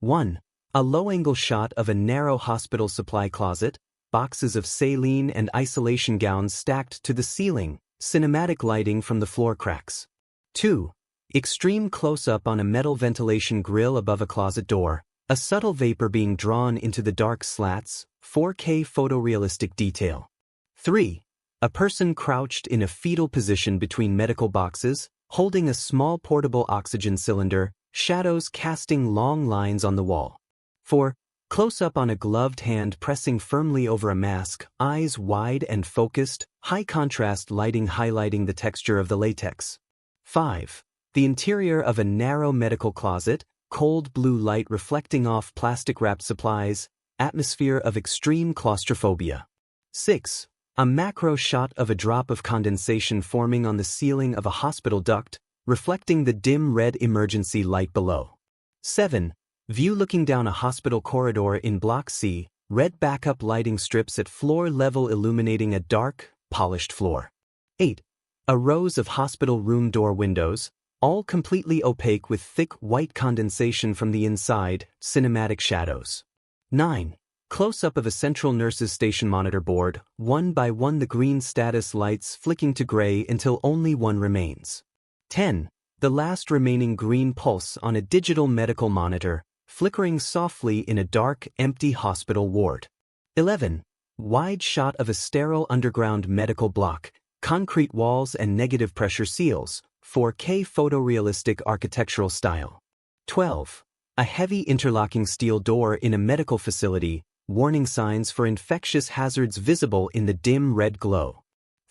1. A low-angle shot of a narrow hospital supply closet, boxes of saline and isolation gowns stacked to the ceiling, cinematic lighting from the floor cracks. 2. Extreme close-up on a metal ventilation grill above a closet door, a subtle vapor being drawn into the dark slats, 4K photorealistic detail. 3. A person crouched in a fetal position between medical boxes, holding a small portable oxygen cylinder, shadows casting long lines on the wall. 4. Close-up on a gloved hand pressing firmly over a mask, eyes wide and focused, high-contrast lighting highlighting the texture of the latex. 5. The interior of a narrow medical closet, cold blue light reflecting off plastic-wrapped supplies, atmosphere of extreme claustrophobia. 6. A macro shot of a drop of condensation forming on the ceiling of a hospital duct, reflecting the dim red emergency light below. 7. View looking down a hospital corridor in Block C, red backup lighting strips at floor level illuminating a dark, polished floor. 8. A rows of hospital room door windows, all completely opaque with thick white condensation from the inside, cinematic shadows. 9. Close-up of a central nurse's station monitor board, one by one the green status lights flicking to gray until only one remains. 10. The last remaining green pulse on a digital medical monitor, flickering softly in a dark, empty hospital ward. 11. Wide shot of a sterile underground medical block, concrete walls and negative pressure seals, 4K photorealistic architectural style. 12. A heavy interlocking steel door in a medical facility, warning signs for infectious hazards visible in the dim red glow.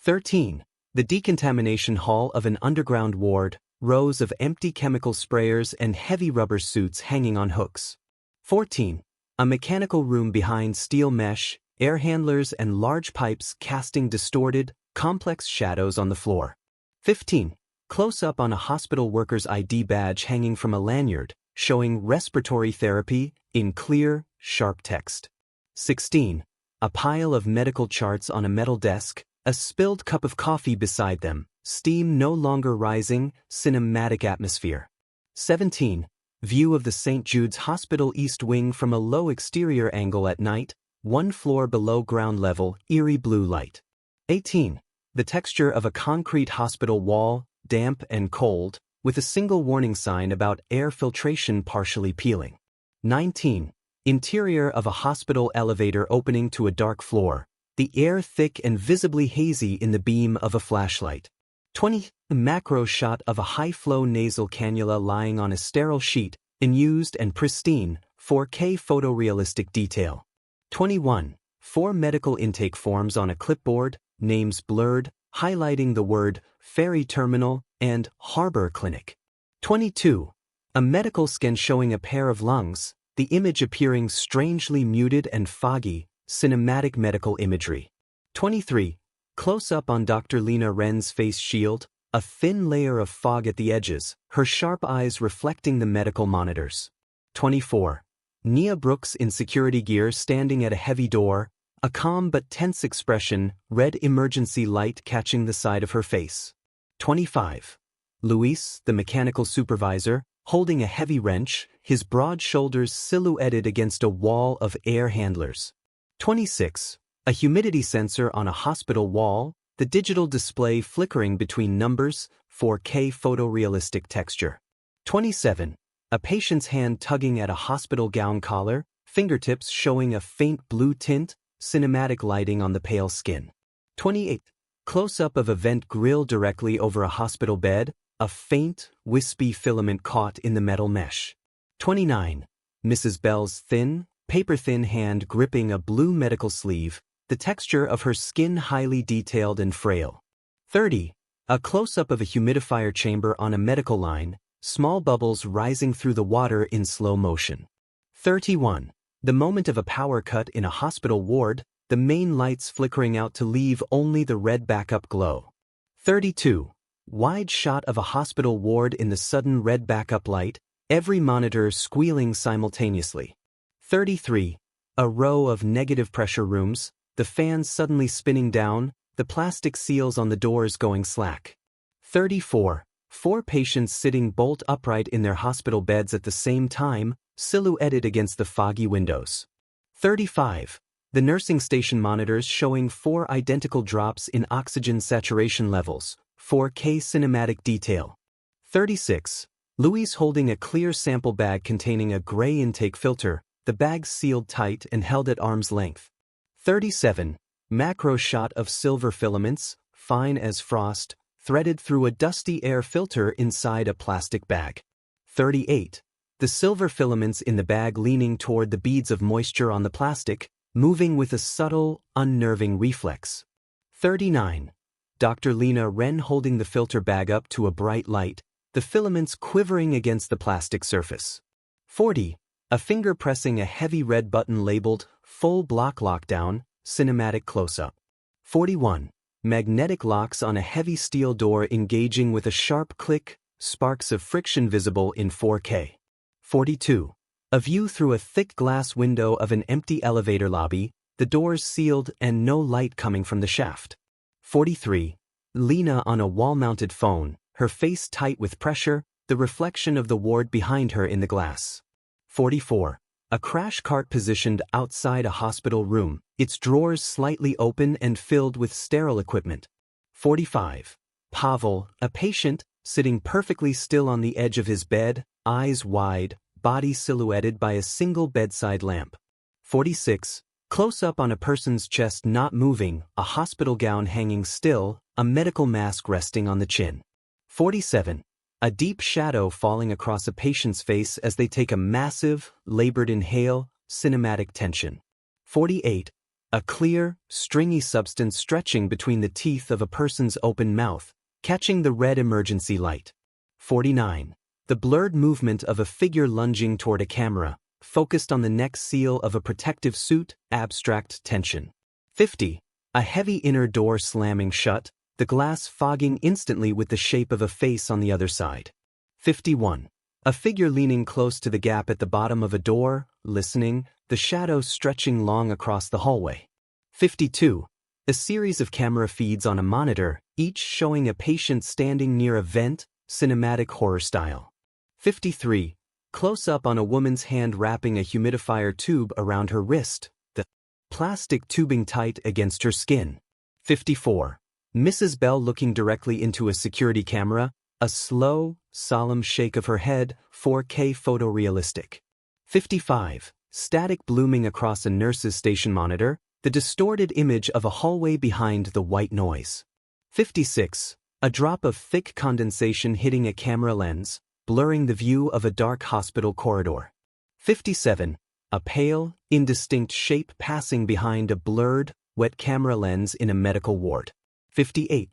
13. The decontamination hall of an underground ward, rows of empty chemical sprayers and heavy rubber suits hanging on hooks. 14. A mechanical room behind steel mesh, air handlers and large pipes casting distorted, complex shadows on the floor. 15. Close-up on a hospital worker's ID badge hanging from a lanyard, showing respiratory therapy in clear, sharp text. 16. A pile of medical charts on a metal desk, a spilled cup of coffee beside them, steam no longer rising, cinematic atmosphere. 17. View of the St. Jude's Hospital East Wing from a low exterior angle at night, one floor below ground level, eerie blue light. 18. The texture of a concrete hospital wall, damp and cold, with a single warning sign about air filtration partially peeling. 19. Interior of a hospital elevator opening to a dark floor, the air thick and visibly hazy in the beam of a flashlight. 20. The macro shot of a high-flow nasal cannula lying on a sterile sheet, unused and pristine, 4K photorealistic detail. 21. 4 medical intake forms on a clipboard, names blurred, highlighting the word ferry terminal and harbor clinic. 22. A medical scan showing a pair of lungs, the image appearing strangely muted and foggy, cinematic medical imagery. 23. Close-up on Dr. Lena Wren's face shield, a thin layer of fog at the edges, her sharp eyes reflecting the medical monitors. 24. Nia Brooks in security gear standing at a heavy door, a calm but tense expression, red emergency light catching the side of her face. 25. Luis, the mechanical supervisor, holding a heavy wrench, his broad shoulders silhouetted against a wall of air handlers. 26. A humidity sensor on a hospital wall, the digital display flickering between numbers, 4K photorealistic texture. 27. A patient's hand tugging at a hospital gown collar, fingertips showing a faint blue tint, cinematic lighting on the pale skin. 28. Close-up of a vent grill directly over a hospital bed, a faint, wispy filament caught in the metal mesh. 29. Mrs. Bell's thin, paper-thin hand gripping a blue medical sleeve, the texture of her skin highly detailed and frail. 30. A close-up of a humidifier chamber on a medical line, small bubbles rising through the water in slow motion. 31. The moment of a power cut in a hospital ward, the main lights flickering out to leave only the red backup glow. 32. Wide shot of a hospital ward in the sudden red backup light, every monitor squealing simultaneously. 33. A row of negative pressure rooms, the fans suddenly spinning down, the plastic seals on the doors going slack. 34. 4 patients sitting bolt upright in their hospital beds at the same time, silhouetted against the foggy windows. 35. The nursing station monitors showing 4 identical drops in oxygen saturation levels, 4K cinematic detail. 36. Louise holding a clear sample bag containing a gray intake filter, the bag sealed tight and held at arm's length. 37. Macro shot of silver filaments, fine as frost, threaded through a dusty air filter inside a plastic bag. 38. The silver filaments in the bag leaning toward the beads of moisture on the plastic, moving with a subtle, unnerving reflex. 39. Dr. Lena Wren holding the filter bag up to a bright light, the filaments quivering against the plastic surface. 40. A finger pressing a heavy red button labeled Full Block Lockdown, cinematic close-up. 41. Magnetic locks on a heavy steel door engaging with a sharp click, sparks of friction visible in 4K. 42. A view through a thick glass window of an empty elevator lobby, the doors sealed and no light coming from the shaft. 43. Lena on a wall-mounted phone, her face tight with pressure, the reflection of the ward behind her in the glass. 44. A crash cart positioned outside a hospital room, its drawers slightly open and filled with sterile equipment. 45. Pavel, a patient, sitting perfectly still on the edge of his bed, eyes wide, body silhouetted by a single bedside lamp. 46. Close-up on a person's chest not moving, a hospital gown hanging still, a medical mask resting on the chin. 47. A deep shadow falling across a patient's face as they take a massive, labored inhale, cinematic tension. 48. A clear, stringy substance stretching between the teeth of a person's open mouth, catching the red emergency light. 49. The blurred movement of a figure lunging toward a camera, focused on the neck seal of a protective suit, abstract tension. 50. A heavy inner door slamming shut, the glass fogging instantly with the shape of a face on the other side. 51. A figure leaning close to the gap at the bottom of a door, listening, the shadow stretching long across the hallway. 52. A series of camera feeds on a monitor, each showing a patient standing near a vent, cinematic horror style. 53. Close-up on a woman's hand wrapping a humidifier tube around her wrist, the plastic tubing tight against her skin. 54. Mrs. Bell looking directly into a security camera, a slow, solemn shake of her head, 4K photorealistic. 55. Static blooming across a nurse's station monitor, the distorted image of a hallway behind the white noise. 56. A drop of thick condensation hitting a camera lens, blurring the view of a dark hospital corridor. 57. A pale, indistinct shape passing behind a blurred, wet camera lens in a medical ward. 58.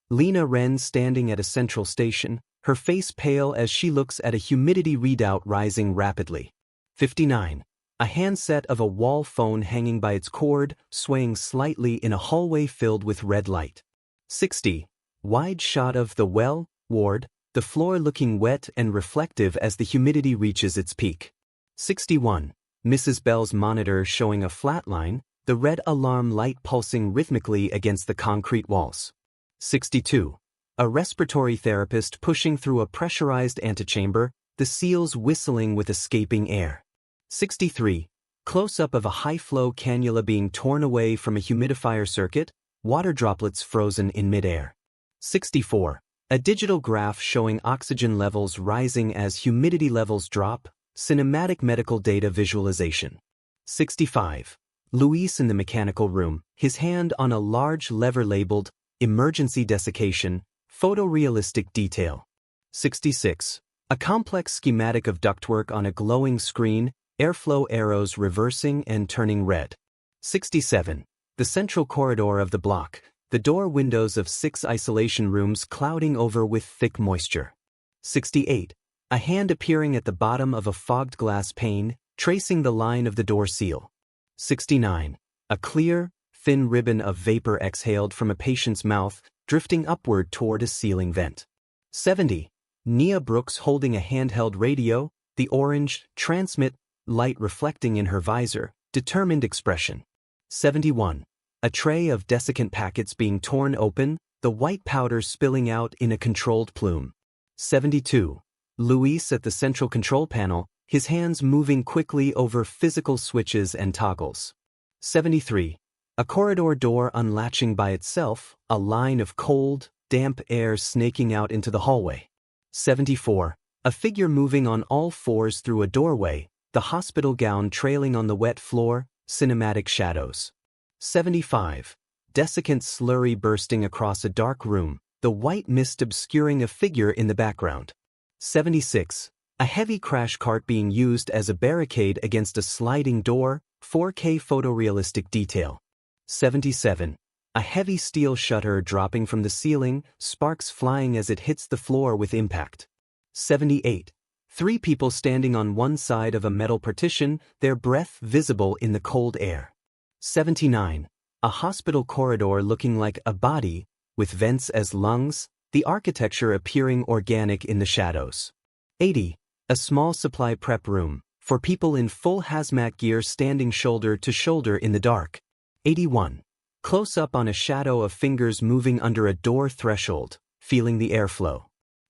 Lena Wren standing at a central station, her face pale as she looks at a humidity readout rising rapidly. 59. A handset of a wall phone hanging by its cord, swaying slightly in a hallway filled with red light. 60. Wide shot of the ward, the floor looking wet and reflective as the humidity reaches its peak. 61. Mrs. Bell's monitor showing a flat line, the red alarm light pulsing rhythmically against the concrete walls. 62. A respiratory therapist pushing through a pressurized antechamber, the seals whistling with escaping air. 63. Close-up of a high-flow cannula being torn away from a humidifier circuit, water droplets frozen in midair. 64. A digital graph showing oxygen levels rising as humidity levels drop, cinematic medical data visualization. 65. Luis in the mechanical room, his hand on a large lever labeled Emergency Desiccation, photorealistic detail. 66. A complex schematic of ductwork on a glowing screen, airflow arrows reversing and turning red. 67. The central corridor of the block, the door windows of 6 isolation rooms clouding over with thick moisture. 68. A hand appearing at the bottom of a fogged glass pane, tracing the line of the door seal. 69. A clear, thin ribbon of vapor exhaled from a patient's mouth, drifting upward toward a ceiling vent. 70. Nia Brooks holding a handheld radio, the orange, transmit, light reflecting in her visor, determined expression. 71. A tray of desiccant packets being torn open, the white powder spilling out in a controlled plume. 72. Luis at the central control panel, his hands moving quickly over physical switches and toggles. 73. A corridor door unlatching by itself, a line of cold, damp air snaking out into the hallway. 74. A figure moving on all fours through a doorway, the hospital gown trailing on the wet floor, cinematic shadows. 75. Desiccant slurry bursting across a dark room, the white mist obscuring a figure in the background. 76. A heavy crash cart being used as a barricade against a sliding door, 4K photorealistic detail. 77. A heavy steel shutter dropping from the ceiling, sparks flying as it hits the floor with impact. 78. 3 people standing on one side of a metal partition, their breath visible in the cold air. 79. A hospital corridor looking like a body, with vents as lungs, the architecture appearing organic in the shadows. 80. A small supply prep room, for people in full hazmat gear standing shoulder to shoulder in the dark. 81. Close up on a shadow of fingers moving under a door threshold, feeling the airflow.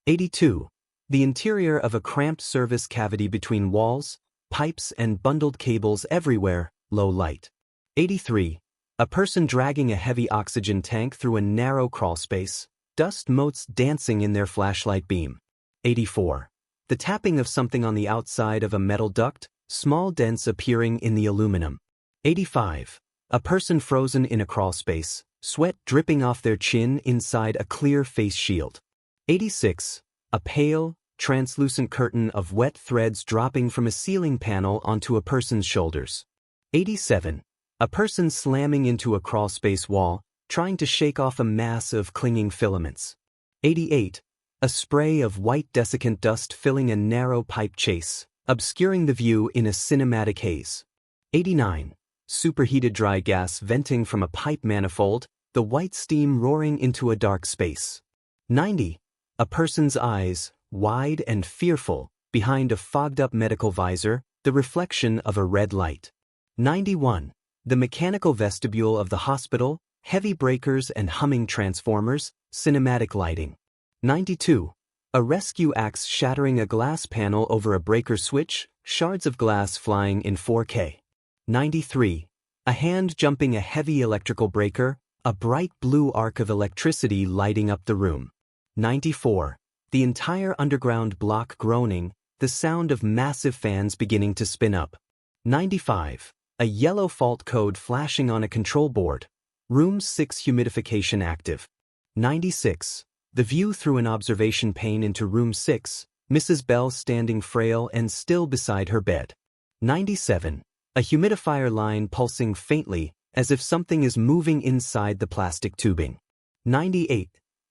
82. The interior of a cramped service cavity between walls, pipes and bundled cables everywhere, low light. 83. A person dragging a heavy oxygen tank through a narrow crawlspace, dust motes dancing in their flashlight beam. 84. The tapping of something on the outside of a metal duct, small dents appearing in the aluminum. 85. A person frozen in a crawlspace, sweat dripping off their chin inside a clear face shield. 86. A pale, translucent curtain of wet threads dropping from a ceiling panel onto a person's shoulders. 87. A person slamming into a crawlspace wall, trying to shake off a mass of clinging filaments. 88. A spray of white desiccant dust filling a narrow pipe chase, obscuring the view in a cinematic haze. 89. Superheated dry gas venting from a pipe manifold, the white steam roaring into a dark space. 90. A person's eyes, wide and fearful, behind a fogged-up medical visor, the reflection of a red light. 91. The mechanical vestibule of the hospital, heavy breakers and humming transformers, cinematic lighting. 92. A rescue axe shattering a glass panel over a breaker switch, shards of glass flying in 4K. 93. A hand jumping a heavy electrical breaker, a bright blue arc of electricity lighting up the room. 94. The entire underground block groaning, the sound of massive fans beginning to spin up. 95. A yellow fault code flashing on a control board. Room 6 humidification active. 96. The view through an observation pane into room 6, Mrs. Bell standing frail and still beside her bed. 97. A humidifier line pulsing faintly, as if something is moving inside the plastic tubing. 98.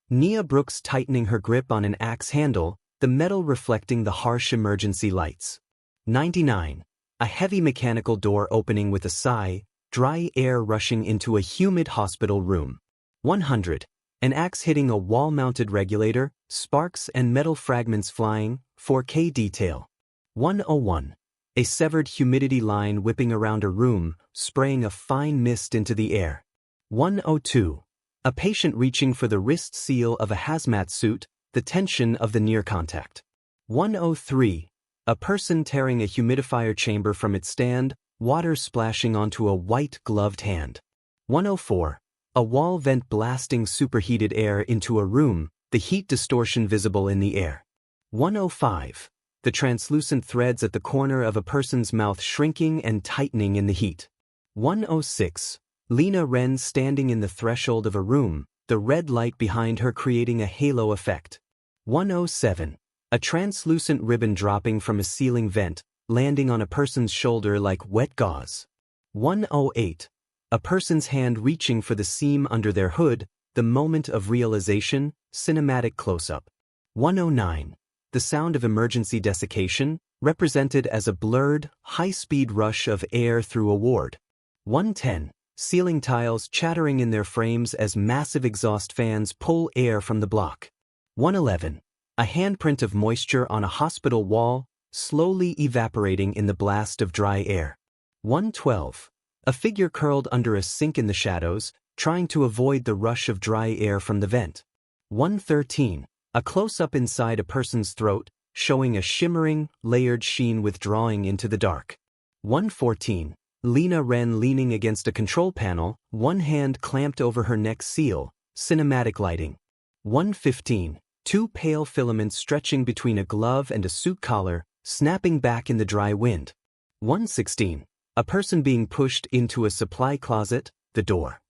Nia Brooks tightening her grip on an axe handle, the metal reflecting the harsh emergency lights. 99. A heavy mechanical door opening with a sigh, dry air rushing into a humid hospital room. 100. An axe hitting a wall-mounted regulator, sparks and metal fragments flying, 4K detail. 101. A severed humidity line whipping around a room, spraying a fine mist into the air. 102. A patient reaching for the wrist seal of a hazmat suit, the tension of the near contact. 103. A person tearing a humidifier chamber from its stand, water splashing onto a white gloved hand. 104. A wall vent blasting superheated air into a room, the heat distortion visible in the air. 105. The translucent threads at the corner of a person's mouth shrinking and tightening in the heat. 106. Lena Wren standing in the threshold of a room, the red light behind her creating a halo effect. 107. A translucent ribbon dropping from a ceiling vent, landing on a person's shoulder like wet gauze. 108. A person's hand reaching for the seam under their hood, the moment of realization, cinematic close-up. 109. The sound of emergency desiccation, represented as a blurred, high-speed rush of air through a ward. 110. Ceiling tiles chattering in their frames as massive exhaust fans pull air from the block. 111. A handprint of moisture on a hospital wall, slowly evaporating in the blast of dry air. 112. A figure curled under a sink in the shadows, trying to avoid the rush of dry air from the vent. 113. A close-up inside a person's throat, showing a shimmering, layered sheen withdrawing into the dark. 114. Lena Ren leaning against a control panel, one hand clamped over her neck seal, cinematic lighting. 115. Two pale filaments stretching between a glove and a suit collar, snapping back in the dry wind. 116. A person being pushed into a supply closet, the door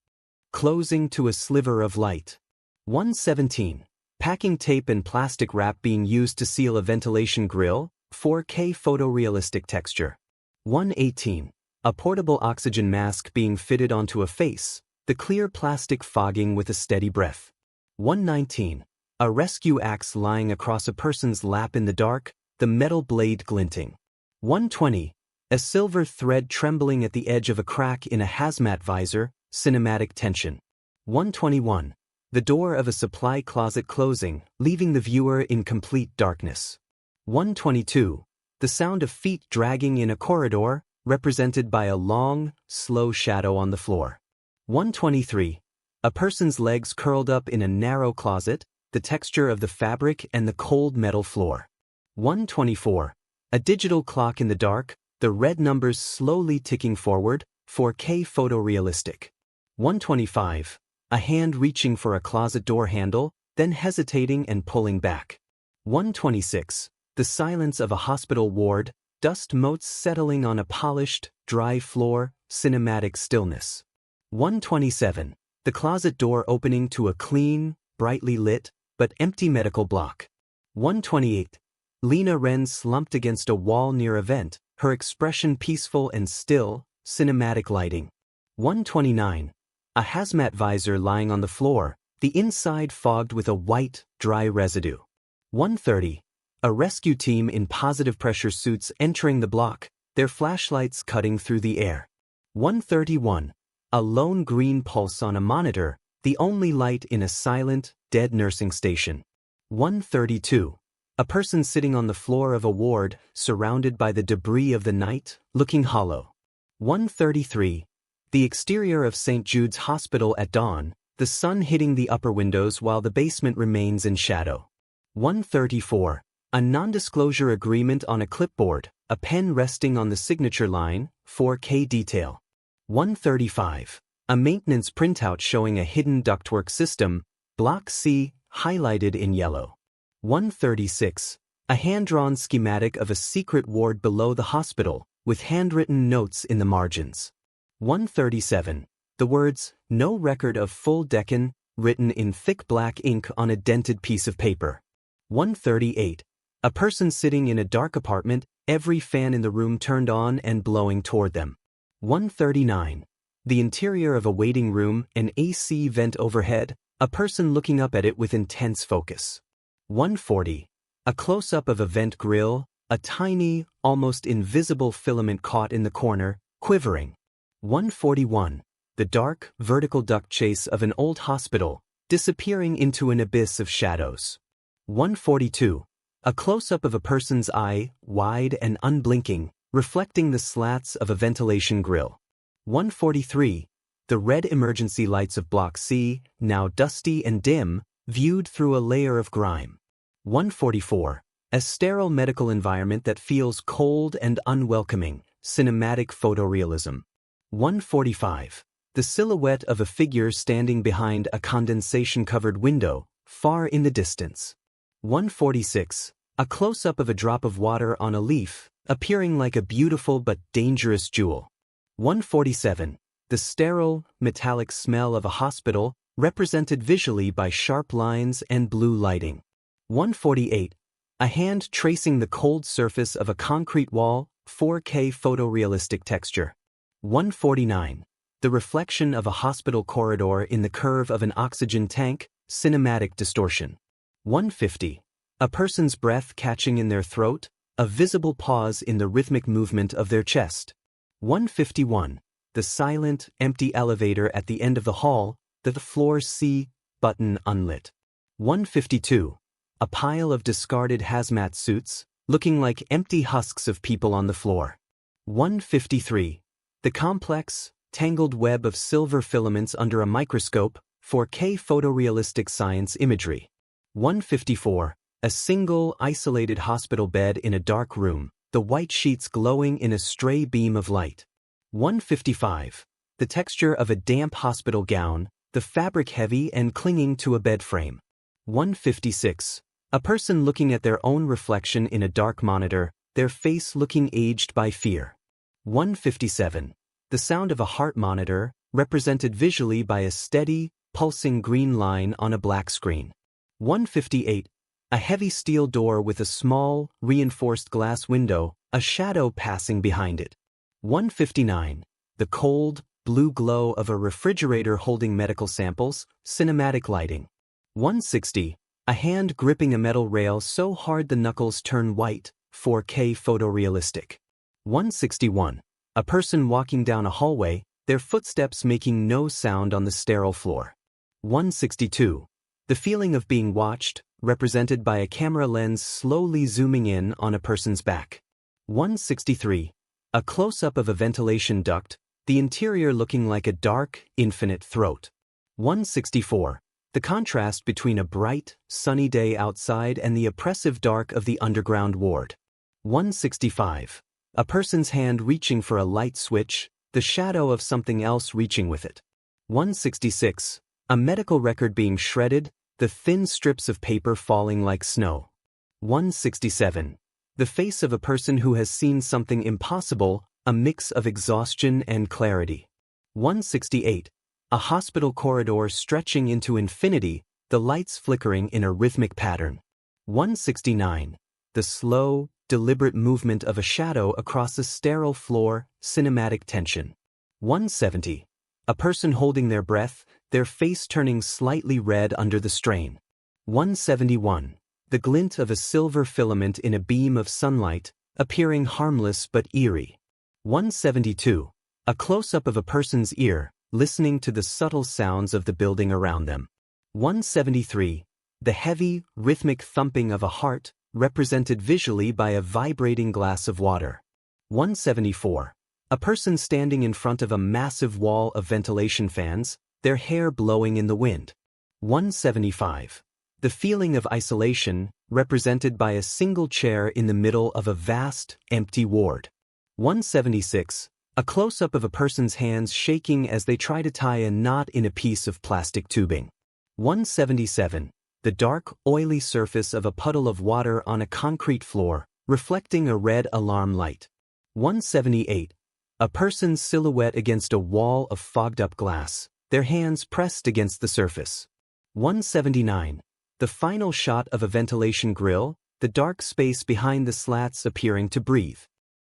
closing to a sliver of light. 117. Packing tape and plastic wrap being used to seal a ventilation grill, 4K photorealistic texture. 118. A portable oxygen mask being fitted onto a face, the clear plastic fogging with a steady breath. 119. A rescue axe lying across a person's lap in the dark, the metal blade glinting. 120. A silver thread trembling at the edge of a crack in a hazmat visor, cinematic tension. 121. The door of a supply closet closing, leaving the viewer in complete darkness. 122. The sound of feet dragging in a corridor, represented by a long, slow shadow on the floor. 123. A person's legs curled up in a narrow closet, the texture of the fabric and the cold metal floor. 124. A digital clock in the dark, the red numbers slowly ticking forward, 4K photorealistic. 125. A hand reaching for a closet door handle, then hesitating and pulling back. 126. The silence of a hospital ward, dust motes settling on a polished, dry floor, cinematic stillness. 127. The closet door opening to a clean, brightly lit, but empty medical block. 128. Lena Ren slumped against a wall near a vent, her expression peaceful and still, cinematic lighting. 129. A hazmat visor lying on the floor, the inside fogged with a white, dry residue. 130. A rescue team in positive pressure suits entering the block, their flashlights cutting through the air. 131. A lone green pulse on a monitor, the only light in a silent, dead nursing station. 132. A person sitting on the floor of a ward, surrounded by the debris of the night, looking hollow. 133. The exterior of St. Jude's Hospital at dawn, the sun hitting the upper windows while the basement remains in shadow. 134. A non-disclosure agreement on a clipboard, a pen resting on the signature line, 4K detail. 135. A maintenance printout showing a hidden ductwork system, Block C, highlighted in yellow. 136. A hand-drawn schematic of a secret ward below the hospital, with handwritten notes in the margins. 137. The words, "No record of full Deccan," written in thick black ink on a dented piece of paper. 138. A person sitting in a dark apartment, every fan in the room turned on and blowing toward them. 139. The interior of a waiting room, an AC vent overhead, a person looking up at it with intense focus. 140. A close-up of a vent grill, a tiny, almost invisible filament caught in the corner, quivering. 141. The dark, vertical duct chase of an old hospital, disappearing into an abyss of shadows. 142. A close-up of a person's eye, wide and unblinking, reflecting the slats of a ventilation grill. 143. The red emergency lights of Block C, now dusty and dim, viewed through a layer of grime. 144. A sterile medical environment that feels cold and unwelcoming, cinematic photorealism. 145. The silhouette of a figure standing behind a condensation-covered window, far in the distance. 146. A close-up of a drop of water on a leaf, appearing like a beautiful but dangerous jewel. 147. The sterile, metallic smell of a hospital, represented visually by sharp lines and blue lighting. 148. A hand tracing the cold surface of a concrete wall, 4K photorealistic texture. 149. The reflection of a hospital corridor in the curve of an oxygen tank, cinematic distortion. 150. A person's breath catching in their throat, a visible pause in the rhythmic movement of their chest. 151. The silent, empty elevator at the end of the hall, the floor C button unlit. 152. A pile of discarded hazmat suits, looking like empty husks of people on the floor. 153. The complex, tangled web of silver filaments under a microscope, 4K photorealistic science imagery. 154. A single, isolated hospital bed in a dark room, the white sheets glowing in a stray beam of light. 155. The texture of a damp hospital gown, the fabric heavy and clinging to a bed frame. 156. A person looking at their own reflection in a dark monitor, their face looking aged by fear. 157. The sound of a heart monitor, represented visually by a steady, pulsing green line on a black screen. 158. A heavy steel door with a small, reinforced glass window, a shadow passing behind it. 159. The cold, blue glow of a refrigerator holding medical samples, cinematic lighting. 160. A hand gripping a metal rail so hard the knuckles turn white, 4K photorealistic. 161. A person walking down a hallway, their footsteps making no sound on the sterile floor. 162. The feeling of being watched, represented by a camera lens slowly zooming in on a person's back. 163. A close-up of a ventilation duct, the interior looking like a dark, infinite throat. 164. The contrast between a bright, sunny day outside and the oppressive dark of the underground ward. 165. A person's hand reaching for a light switch, the shadow of something else reaching with it. 166. A medical record being shredded, the thin strips of paper falling like snow. 167. The face of a person who has seen something impossible, a mix of exhaustion and clarity. 168. A hospital corridor stretching into infinity, the lights flickering in a rhythmic pattern. 169. The slow, deliberate movement of a shadow across a sterile floor, cinematic tension. 170. A person holding their breath, their face turning slightly red under the strain. 171. The glint of a silver filament in a beam of sunlight, appearing harmless but eerie. 172. A close-up of a person's ear, listening to the subtle sounds of the building around them. 173. The heavy, rhythmic thumping of a heart, represented visually by a vibrating glass of water. 174. A person standing in front of a massive wall of ventilation fans, their hair blowing in the wind. 175. The feeling of isolation, represented by a single chair in the middle of a vast, empty ward. 176. A close-up of a person's hands shaking as they try to tie a knot in a piece of plastic tubing. 177. The dark, oily surface of a puddle of water on a concrete floor, reflecting a red alarm light. 178. A person's silhouette against a wall of fogged-up glass, their hands pressed against the surface. 179. The final shot of a ventilation grill, the dark space behind the slats appearing to breathe.